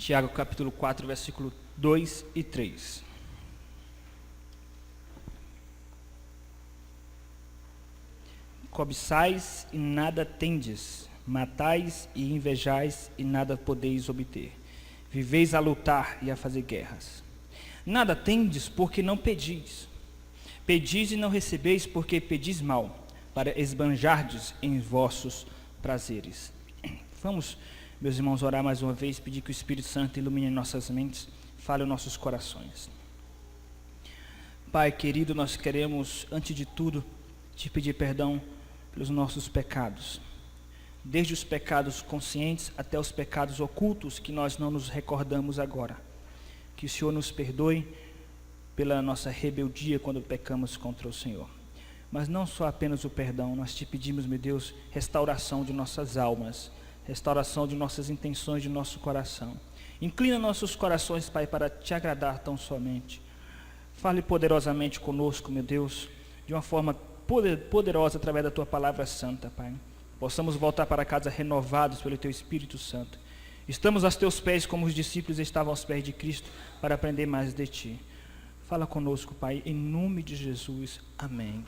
Tiago capítulo 4, versículo 2 e 3. Cobiçais e nada tendes, matais e invejais e nada podeis obter. Viveis a lutar e a fazer guerras. Nada tendes porque não pedis. Pedis e não recebeis porque pedis mal, para esbanjardes em vossos prazeres. Vamos, meus irmãos, orar mais uma vez, pedir que o Espírito Santo ilumine nossas mentes, fale os nossos corações. Pai querido, nós queremos, antes de tudo, te pedir perdão pelos nossos pecados, desde os pecados conscientes até os pecados ocultos que nós não nos recordamos agora. Que o Senhor nos perdoe pela nossa rebeldia quando pecamos contra o Senhor. Mas não só apenas o perdão, nós te pedimos, meu Deus, restauração de nossas almas, restauração de nossas intenções, de nosso coração. Inclina nossos corações, Pai, para te agradar tão somente. Fale poderosamente conosco, meu Deus, de uma forma poderosa através da tua palavra santa, Pai. Possamos voltar para casa renovados pelo teu Espírito Santo. Estamos aos teus pés como os discípulos estavam aos pés de Cristo para aprender mais de ti. Fala conosco, Pai, em nome de Jesus. Amém.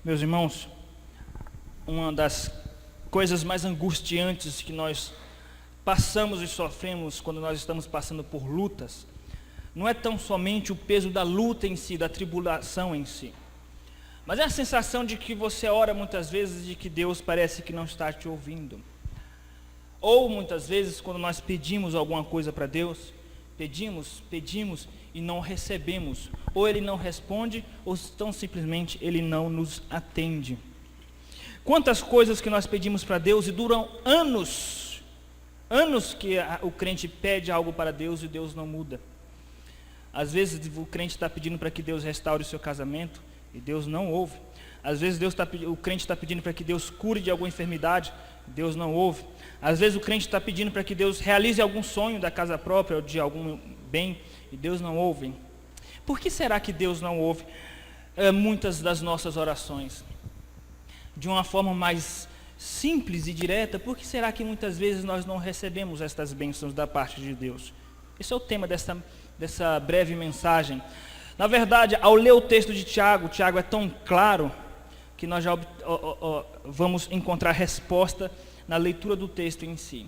Meus irmãos, uma das coisas mais angustiantes que nós passamos e sofremos quando nós estamos passando por lutas, não é tão somente o peso da luta em si, da tribulação em si, mas é a sensação de que você ora muitas vezes de que Deus parece que não está te ouvindo. Ou muitas vezes quando nós pedimos alguma coisa para Deus, pedimos e não recebemos. Ou Ele não responde, ou tão simplesmente Ele não nos atende. Quantas coisas que nós pedimos para Deus e duram anos que o crente pede algo para Deus e Deus não muda. Às vezes o crente está pedindo para que Deus restaure o seu casamento e Deus não ouve. Às vezes o crente está pedindo para que Deus cure de alguma enfermidade, Deus não ouve. Às vezes o crente está pedindo para que Deus realize algum sonho da casa própria ou de algum bem e Deus não ouve. Por que será que Deus não ouve muitas das nossas orações? De uma forma mais simples e direta, por que será que muitas vezes nós não recebemos estas bênçãos da parte de Deus? Esse é o tema dessa breve mensagem. Na verdade, ao ler o texto de Tiago é tão claro que nós já vamos encontrar resposta na leitura do texto em si.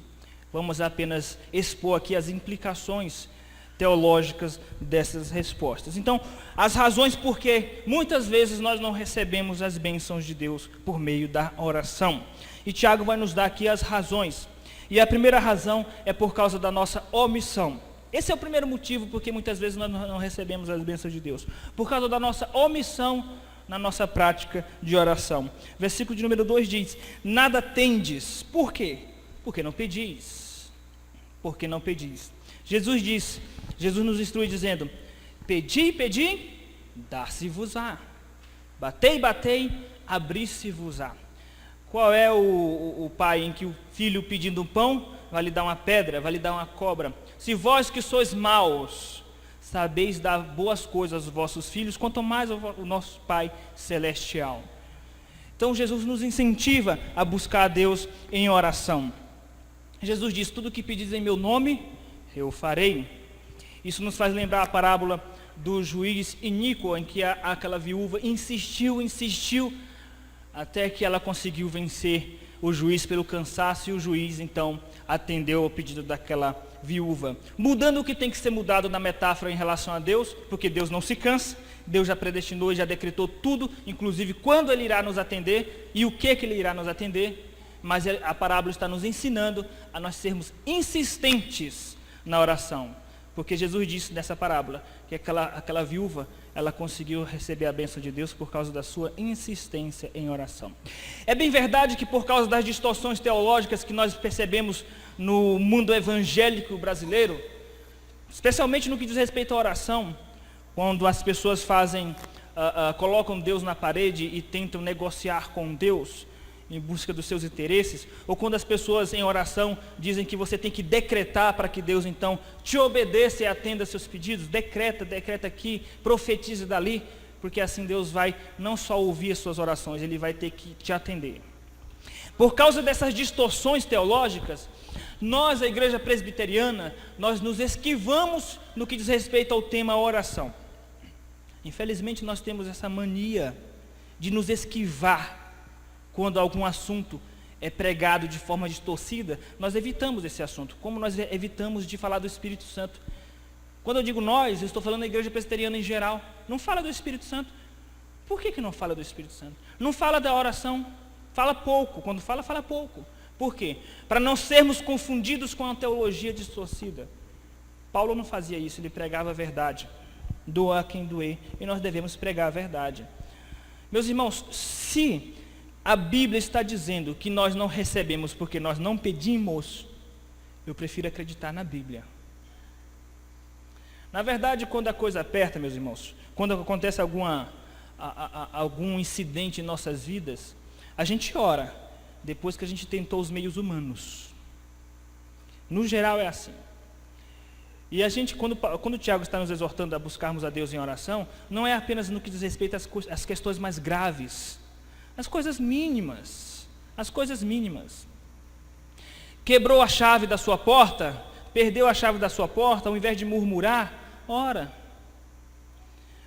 Vamos apenas expor aqui as implicações teológicas dessas respostas. Então, as razões por que muitas vezes nós não recebemos as bênçãos de Deus por meio da oração. E Tiago vai nos dar aqui as razões. E a primeira razão é por causa da nossa omissão. Esse é o primeiro motivo porque muitas vezes nós não recebemos as bênçãos de Deus. Por causa da nossa omissão na nossa prática de oração. Versículo de número 2 diz: nada tendes. Por quê? Porque não pedis. Porque não pedis. Jesus nos instrui dizendo: pedi, pedi, dar-se-vos-á. Batei, batei, abrir-se-vos-á. Qual é o pai em que o filho pedindo um pão vai lhe dar uma pedra, vai lhe dar uma cobra? Se vós que sois maus sabeis dar boas coisas aos vossos filhos, quanto mais o nosso Pai Celestial. Então Jesus nos incentiva a buscar a Deus em oração. Jesus diz: tudo que pedis em meu nome, eu farei. Isso nos faz lembrar a parábola do juiz iníquo, em que aquela viúva insistiu, até que ela conseguiu vencer o juiz pelo cansaço, e o juiz então atendeu ao pedido daquela viúva, mudando o que tem que ser mudado na metáfora em relação a Deus, porque Deus não se cansa, Deus já predestinou e já decretou tudo, inclusive quando Ele irá nos atender e o que Ele irá nos atender, mas a parábola está nos ensinando a nós sermos insistentes na oração, porque Jesus disse nessa parábola que aquela viúva, ela conseguiu receber a bênção de Deus por causa da sua insistência em oração. É bem verdade que por causa das distorções teológicas que nós percebemos no mundo evangélico brasileiro, especialmente no que diz respeito à oração, quando as pessoas colocam Deus na parede e tentam negociar com Deus em busca dos seus interesses, ou quando as pessoas em oração dizem que você tem que decretar para que Deus então te obedeça e atenda seus pedidos, decreta aqui, profetiza dali, porque assim Deus vai não só ouvir as suas orações, Ele vai ter que te atender. Por causa dessas distorções teológicas, Nós, a igreja presbiteriana, nós nos esquivamos no que diz respeito ao tema oração. Infelizmente nós temos essa mania de nos esquivar quando algum assunto é pregado de forma distorcida. Nós evitamos esse assunto, como nós evitamos de falar do Espírito Santo. Quando eu digo nós, eu estou falando da igreja presbiteriana em geral. Não fala do Espírito Santo. Por que não fala do Espírito Santo? Não fala da oração, fala pouco. Quando fala, fala pouco. Por quê? Para não sermos confundidos com a teologia distorcida. Paulo não fazia isso, ele pregava a verdade. Doa a quem doer, e nós devemos pregar a verdade. Meus irmãos, se a Bíblia está dizendo que nós não recebemos porque nós não pedimos, eu prefiro acreditar na Bíblia. Na verdade, quando a coisa aperta, meus irmãos, quando acontece algum incidente em nossas vidas, a gente ora, depois que a gente tentou os meios humanos. No geral é assim. E a gente, quando o Tiago está nos exortando a buscarmos a Deus em oração, não é apenas no que diz respeito às questões mais graves, as coisas mínimas, Quebrou a chave da sua porta, perdeu a chave da sua porta, ao invés de murmurar, ora.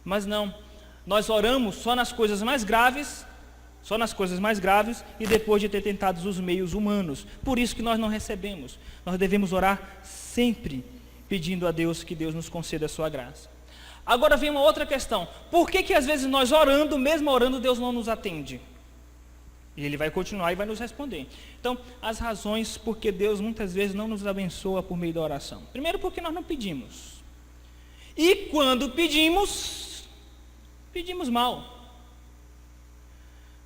Mas não, nós oramos só nas coisas mais graves, e depois de ter tentado os meios humanos. Por isso que nós não recebemos. Nós devemos orar sempre pedindo a Deus que Deus nos conceda a sua graça. Agora vem uma outra questão. Por que às vezes nós orando, mesmo orando, Deus não nos atende? E Ele vai continuar e vai nos responder. Então, as razões porque Deus muitas vezes não nos abençoa por meio da oração. Primeiro, porque nós não pedimos. E quando pedimos mal.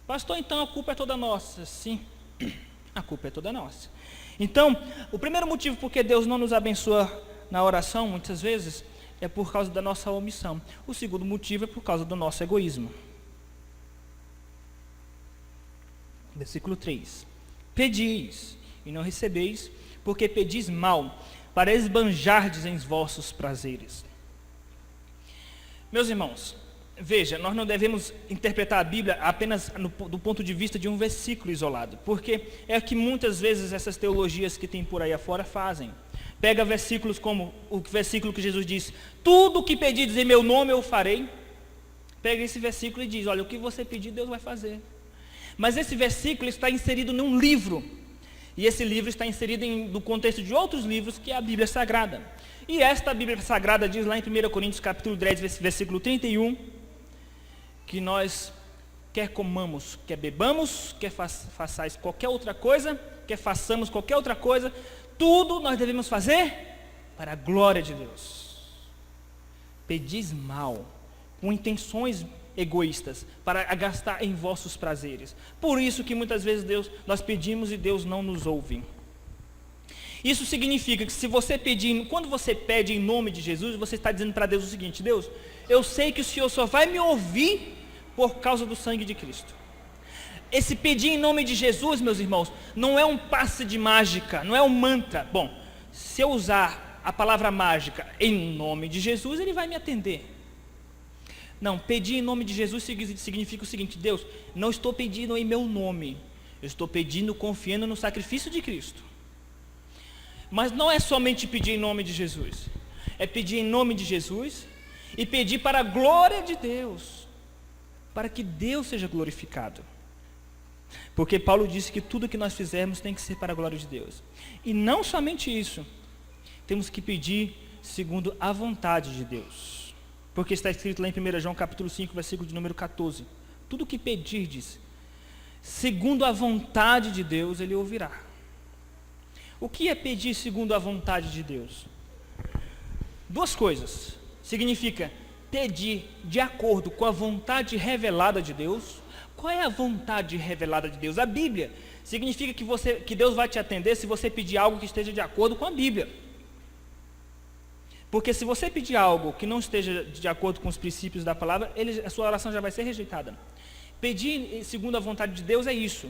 Pastor, então a culpa é toda nossa. Sim, a culpa é toda nossa. Então, o primeiro motivo porque Deus não nos abençoa na oração, muitas vezes, é por causa da nossa omissão. O segundo motivo é por causa do nosso egoísmo. Versículo 3. Pedis, e não recebeis, porque pedis mal, para esbanjardes em vossos prazeres. Meus irmãos, veja, nós não devemos interpretar a Bíblia apenas do ponto de vista de um versículo isolado, porque é o que muitas vezes essas teologias que tem por aí afora fazem. Pega versículos como o versículo que Jesus diz, tudo o que pedides em meu nome eu farei. Pega esse versículo e diz, olha, o que você pedir Deus vai fazer. Mas esse versículo está inserido num livro, e esse livro está inserido no contexto de outros livros, que é a Bíblia Sagrada. E esta Bíblia Sagrada diz lá em 1 Coríntios capítulo 10, versículo 31, que nós, quer comamos, quer bebamos, quer façais qualquer outra coisa, quer façamos qualquer outra coisa, tudo nós devemos fazer para a glória de Deus. Pedis mal, com intenções egoístas, para gastar em vossos prazeres. Por isso que muitas vezes nós pedimos e Deus não nos ouve. Isso significa que se você pedir, quando você pede em nome de Jesus, você está dizendo para Deus o seguinte, Deus, eu sei que o Senhor só vai me ouvir por causa do sangue de Cristo. Esse pedir em nome de Jesus, meus irmãos, não é um passe de mágica, não é um mantra. Bom, se eu usar a palavra mágica em nome de Jesus, Ele vai me atender. Não, pedir em nome de Jesus significa o seguinte, Deus, não estou pedindo em meu nome, eu estou pedindo confiando no sacrifício de Cristo. Mas não é somente pedir em nome de Jesus, é pedir em nome de Jesus e pedir para a glória de Deus, para que Deus seja glorificado. Porque Paulo disse que tudo que nós fizermos tem que ser para a glória de Deus. E não somente isso, temos que pedir segundo a vontade de Deus. Porque está escrito lá em 1 João capítulo 5, versículo de número 14. Tudo que pedirdes, segundo a vontade de Deus, Ele ouvirá. O que é pedir segundo a vontade de Deus? Duas coisas. Significa pedir de acordo com a vontade revelada de Deus. Qual é a vontade revelada de Deus? A Bíblia. Significa que Deus vai te atender se você pedir algo que esteja de acordo com a Bíblia. Porque se você pedir algo que não esteja de acordo com os princípios da palavra, a sua oração já vai ser rejeitada. Pedir segundo a vontade de Deus é isso.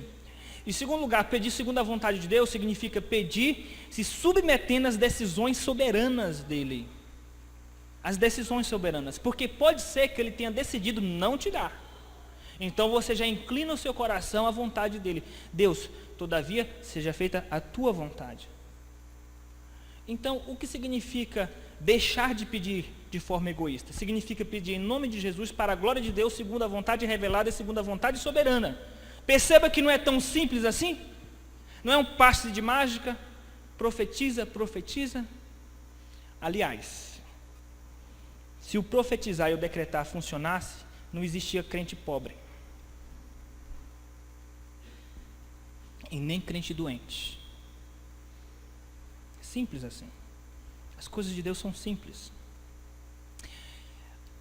Em segundo lugar, pedir segundo a vontade de Deus significa pedir se submetendo às decisões soberanas dEle. As decisões soberanas. Porque pode ser que Ele tenha decidido não te dar. Então você já inclina o seu coração à vontade dEle. Deus, todavia, seja feita a tua vontade. Então, o que significa deixar de pedir de forma egoísta? Significa pedir em nome de Jesus para a glória de Deus, segundo a vontade revelada e segundo a vontade soberana. Perceba que não é tão simples assim. Não é um passe de mágica, profetiza, profetiza. Aliás, se o profetizar e o decretar funcionasse, não existia crente pobre. E nem crente doente. Simples assim. As coisas de Deus são simples.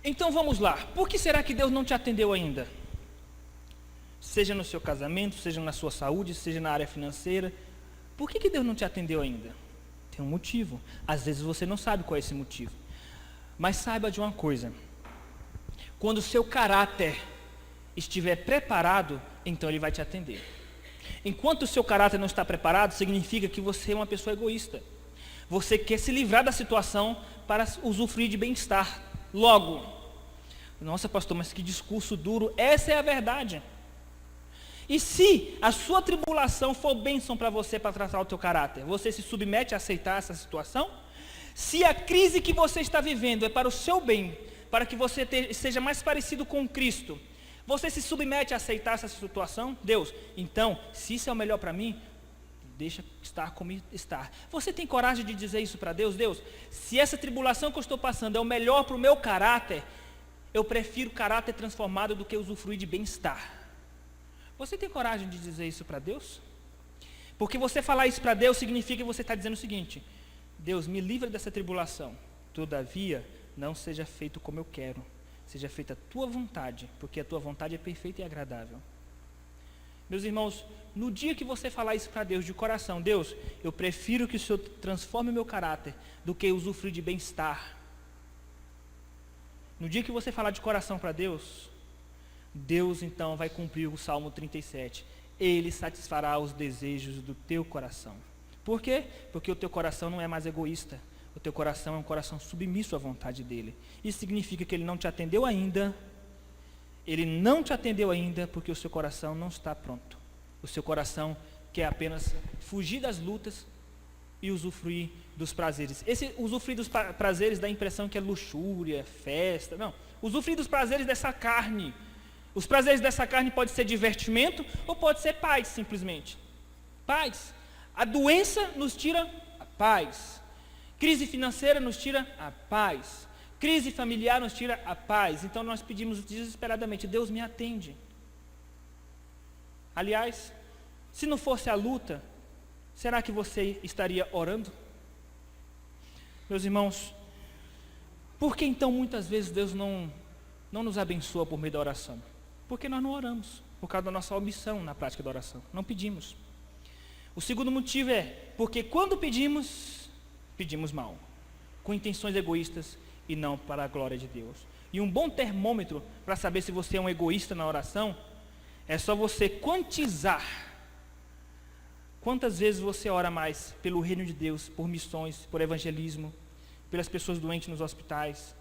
Então vamos lá. Por que será que Deus não te atendeu ainda? Seja no seu casamento, seja na sua saúde, seja na área financeira. Por que Deus não te atendeu ainda? Tem um motivo. Às vezes você não sabe qual é esse motivo. Mas saiba de uma coisa. Quando o seu caráter estiver preparado, então Ele vai te atender. Enquanto o seu caráter não está preparado, significa que você é uma pessoa egoísta. Você quer se livrar da situação para usufruir de bem-estar. Logo, nossa pastor, mas que discurso duro. Essa é a verdade. E se a sua tribulação for bênção para você, para tratar o teu caráter, você se submete a aceitar essa situação? Se a crise que você está vivendo é para o seu bem, para que você seja mais parecido com Cristo, você se submete a aceitar essa situação? Deus, então, se isso é o melhor para mim, deixa estar como está. Você tem coragem de dizer isso para Deus? Deus, se essa tribulação que eu estou passando é o melhor para o meu caráter, eu prefiro caráter transformado do que usufruir de bem-estar. Você tem coragem de dizer isso para Deus? Porque você falar isso para Deus significa que você está dizendo o seguinte: Deus, me livra dessa tribulação, todavia, não seja feito como eu quero, seja feita a tua vontade, porque a tua vontade é perfeita e agradável. Meus irmãos, no dia que você falar isso para Deus de coração, Deus, eu prefiro que o Senhor transforme o meu caráter do que usufruir de bem-estar. No dia que você falar de coração para Deus, Deus então vai cumprir o Salmo 37. Ele satisfará os desejos do teu coração. Por quê? Porque o teu coração não é mais egoísta. O teu coração é um coração submisso à vontade dele. Isso significa que ele não te atendeu ainda. Ele não te atendeu ainda porque o seu coração não está pronto. O seu coração quer apenas fugir das lutas e usufruir dos prazeres. Esse usufruir dos prazeres dá a impressão que é luxúria, festa. Não. Usufruir dos prazeres dessa carne. Os prazeres dessa carne pode ser divertimento ou pode ser paz, simplesmente. Paz. A doença nos tira a paz. Crise financeira nos tira a paz. Crise familiar nos tira a paz. Então nós pedimos desesperadamente: Deus, me atende. Aliás, se não fosse a luta, será que você estaria orando? Meus irmãos, por que então muitas vezes Deus não nos abençoa por meio da oração? Porque nós não oramos, por causa da nossa omissão na prática da oração. Não pedimos. O segundo motivo é porque quando pedimos, pedimos mal, com intenções egoístas e não para a glória de Deus. E um bom termômetro para saber se você é um egoísta na oração é só você quantizar quantas vezes você ora mais pelo reino de Deus, por missões, por evangelismo, pelas pessoas doentes nos hospitais,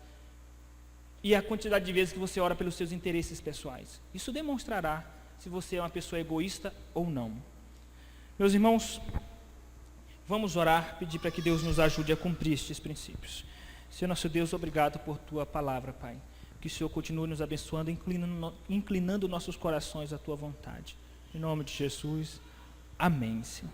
e a quantidade de vezes que você ora pelos seus interesses pessoais. Isso demonstrará se você é uma pessoa egoísta ou não. Meus irmãos, vamos orar, pedir para que Deus nos ajude a cumprir estes princípios. Senhor nosso Deus, obrigado por tua palavra, Pai. Que o Senhor continue nos abençoando, inclinando nossos corações à tua vontade. Em nome de Jesus, amém, Senhor.